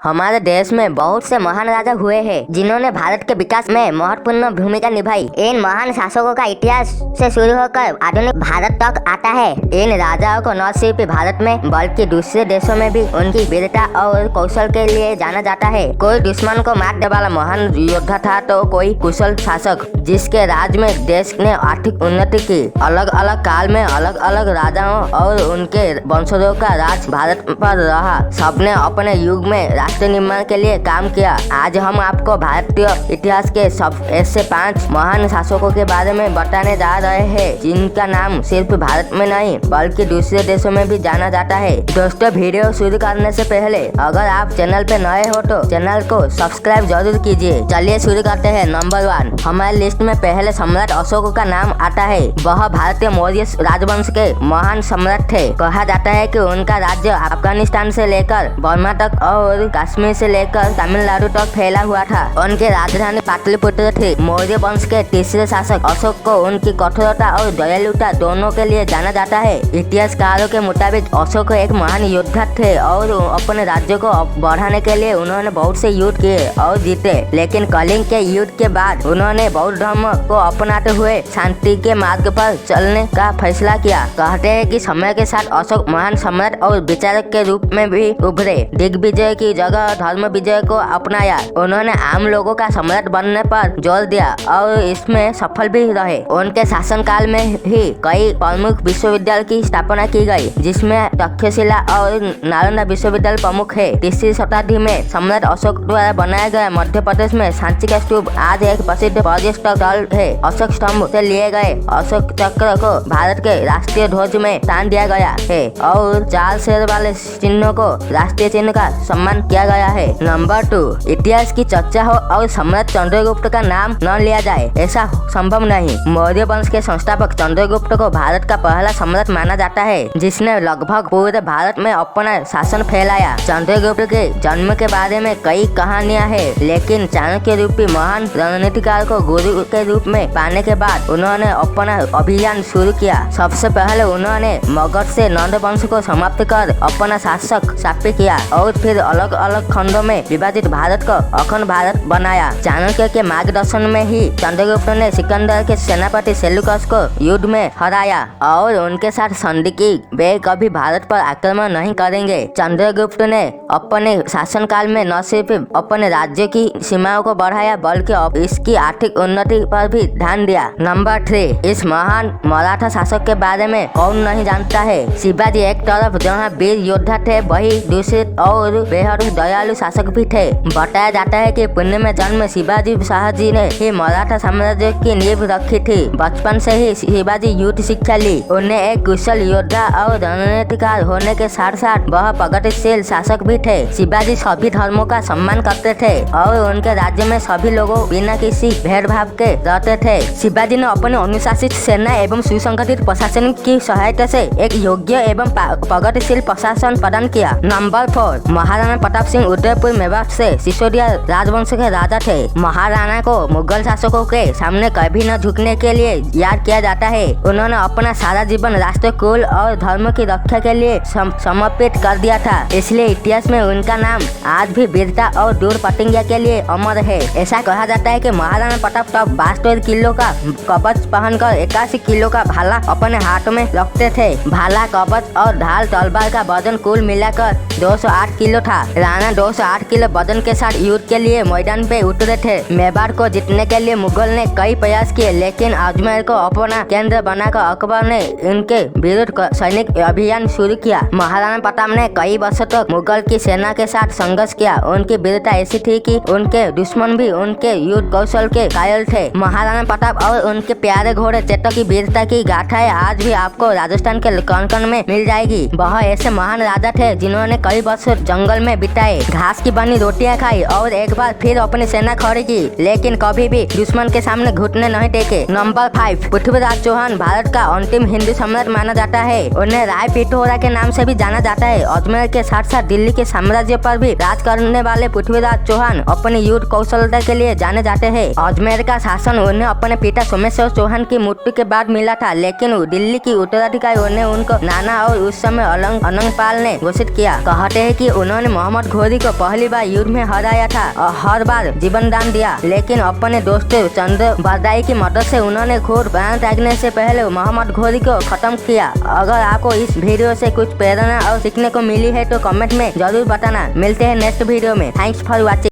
हमारे देश में बहुत से महान राजा हुए हैं जिन्होंने भारत के विकास में महत्वपूर्ण भूमिका निभाई। इन महान शासकों का इतिहास से शुरू होकर आधुनिक भारत तक आता है। इन राजाओं को न सिर्फ भारत में बल्कि दूसरे देशों में भी उनकी वीरता और कौशल के लिए जाना जाता है। कोई दुश्मन को मारने वाला महान योद्धा था तो कोई कुशल शासक जिसके राज में देश ने आर्थिक उन्नति की। अलग अलग काल में अलग अलग राजाओं और उनके वंशजों का राज भारत पर रहा। सबने अपने युग में राष्ट्र निर्माण के लिए काम किया। आज हम आपको भारतीय इतिहास के सब ऐसे 5 महान शासकों के बारे में बताने जा रहे हैं जिनका नाम सिर्फ भारत में नहीं बल्कि दूसरे देशों में भी जाना जाता है। दोस्तों, वीडियो शुरू करने से पहले अगर आप चैनल पे नए हो तो चैनल को सब्सक्राइब जरूर कीजिए। चलिए शुरू करते हैं। नंबर 1, हमारे लिस्ट में पहले सम्राट अशोक का नाम आता है। वह भारतीय मौर्य राजवंश के महान सम्राट थे। कहा जाता है कि उनका राज्य अफगानिस्तान से लेकर बर्मा तक और कश्मीर से लेकर तमिलनाडु तक फैला हुआ था। उनकी राजधानी पाटलिपुत्र थी। मौर्य वंश के तीसरे शासक अशोक को उनकी कठोरता और दयालुता दोनों के लिए जाना जाता है। इतिहासकारों के मुताबिक अशोक एक महान योद्धा थे और अपने राज्य को बढ़ाने के लिए उन्होंने बहुत से युद्ध किए और जीते। लेकिन कलिंग के युद्ध के बाद उन्होंने बौद्ध धर्म को अपनाते हुए शांति के मार्ग पर चलने का फैसला किया। कहते हैं कि समय के साथ अशोक महान सम्राट और विचारक के रूप में भी उभरे। दिग्विजय की जगह धर्म विजय को अपनाया। उन्होंने आम लोगों का सम्राट बनने पर जोर दिया और इसमें सफल भी रहे। उनके शासनकाल में ही कई प्रमुख विश्वविद्यालय की स्थापना की गई जिसमें तक्षशिला और नालंदा विश्वविद्यालय प्रमुख है। 3वीं शताब्दी में सम्राट अशोक द्वारा बनाया गया मध्य प्रदेश में सांची का स्तूप आज एक प्रसिद्ध पर्यटक स्थल है। अशोक स्तंभ से लिए गए अशोक चक्र को भारत के राष्ट्रीय ध्वज में स्थान दिया गया है और 4 शेर वाले चिन्हों को राष्ट्रीय चिन्ह का सम्मान किया गया है। नंबर 2, इतिहास की चर्चा हो और सम्राट चंद्रगुप्त का नाम न लिया जाए ऐसा संभव नहीं। मौर्य वंश के संस्थापक चंद्रगुप्त को भारत का पहला सम्राट माना जाता है जिसने लगभग पूरे भारत में अपना शासन फैलाया। चंद्रगुप्त के जन्म के बारे में कई कहानियां हैं, लेकिन चाणक्य रूपी महान रणनीतिकार को गुरु के रूप में पाने के बाद उन्होंने अपना अभियान शुरू किया। सबसे पहले उन्होंने मगध से नंद वंश को समाप्त कर अपना शासक स्थापित किया और फिर अलग अलग खंडों में विभाजित भारत को अखंड भारत बनाया। चाणक्य के मार्गदर्शन में ही चंद्रगुप्त ने सिकंदर के सेनापति सेल्यूकस को युद्ध में हराया और उनके साथ संधि की वे कभी भारत पर आक्रमण नहीं करेंगे। चंद्रगुप्त ने अपने शासनकाल में न सिर्फ अपने राज्य की सीमाओं को बढ़ाया बल्कि इसकी आर्थिक उन्नति पर भी ध्यान दिया। नंबर 3, इस महान मराठा शासक के बारे में कौन नहीं जानता है। शिवाजी एक तरफ जहाँ वीर योद्धा थे वही दूसरी और बेहद दयालु शासक भी थे। बताया जाता है कि पुणे में जन्म शिवाजी शाहजी ने ही मराठा साम्राज्य की नींव रखी थी। बचपन से ही शिवाजी युद्ध शिक्षा ली। उन्हें एक कुशल योद्धा और रणनीतिकार होने के साथ साथ वह प्रगतिशील शासक भी थे। शिवाजी सभी धर्मों का सम्मान करते थे और उनके राज्य में सभी लोगों बिना किसी भेदभाव के रहते थे। शिवाजी ने अपनी अनुशासित सेना एवं सुसंगठित प्रशासन की सहायता से एक योग्य एवं प्रगतिशील प्रशासन प्रदान किया। नंबर 4, महाराणा प्रताप सिंह उदयपुर मेवाड़ से सिसोदिया राजवंश के राजा थे। महाराणा को मुगल शासकों के सामने कभी न झुकने के लिए याद किया जाता है। उन्होंने अपना सारा जीवन राष्ट्र, कुल और धर्म की रक्षा के लिए समर्पित कर दिया था। इसलिए इतिहास में उनका नाम आज भी वीरता और दूर प्रतिज्ञा के लिए अमर है। ऐसा कहा जाता है कि महाराणा प्रताप तब 72 किलो का कवच पहनकर 81 किलो का भाला अपने हाथ में रखते थे। भाला, कवच और ढाल तलवार का वजन कुल मिलाकर 208 किलो था। राणा 208 किलो वजन के साथ युद्ध के लिए मैदान पे उतरे थे। मेवाड़ को जीतने के लिए मुगल ने कई प्रयास किए, लेकिन अजमेर को अपना केंद्र बनाकर अकबर ने उनके विरुद्ध सैनिक अभियान शुरू किया। महाराणा प्रताप ने कई वर्षों तक मुगल की सेना के साथ संघर्ष किया। उनकी वीरता ऐसी थी कि उनके दुश्मन भी उनके युद्ध कौशल के कायल थे। महाराणा प्रताप और उनके प्यारे घोड़े चेतक की वीरता की गाथाएं आज भी आपको राजस्थान के कण-कण में मिल जाएगी। वह ऐसे महान राजा थे जिन्होंने कई वर्षों जंगल में बिताए, घास की बनी रोटियां खाई और एक बार फिर अपनी सेना खड़ी की, लेकिन कभी भी दुश्मन के सामने घुटने नहीं टेके। नंबर 5, पृथ्वीराज चौहान भारत का अंतिम हिंदू सम्राट माना जाता है। उन्हें राय पिथौरा के नाम से भी जाना जाता है। अजमेर के साथ साथ दिल्ली के साम्राज्य पर भी राज करने वाले पृथ्वीराज चौहान अपनी युद्ध कौशलता के लिए जाने जाते हैं। अजमेर का शासन उन्हें अपने पिता सोमेश्वर चौहान की मृत्यु के बाद मिला था, लेकिन दिल्ली की उत्तराधिकारी उन्हें उनको नाना और उस समय अनंगपाल ने घोषित किया। कहते हैं कि उन्होंने मोहम्मद घोरी को पहली बार युद्ध में हराया था और हर बार जीवन दान दिया, लेकिन अपने दोस्त चंद्र बरदाई की मदद से उन्होंने खुद प्राण त्यागने से पहले मोहम्मद घोरी को खत्म किया। अगर आपको इस वीडियो से कुछ प्रेरणा और सीखने को मिली है तो कमेंट में जरूर बताना। मिलते हैं नेक्स्ट वीडियो में। Thanks for watching.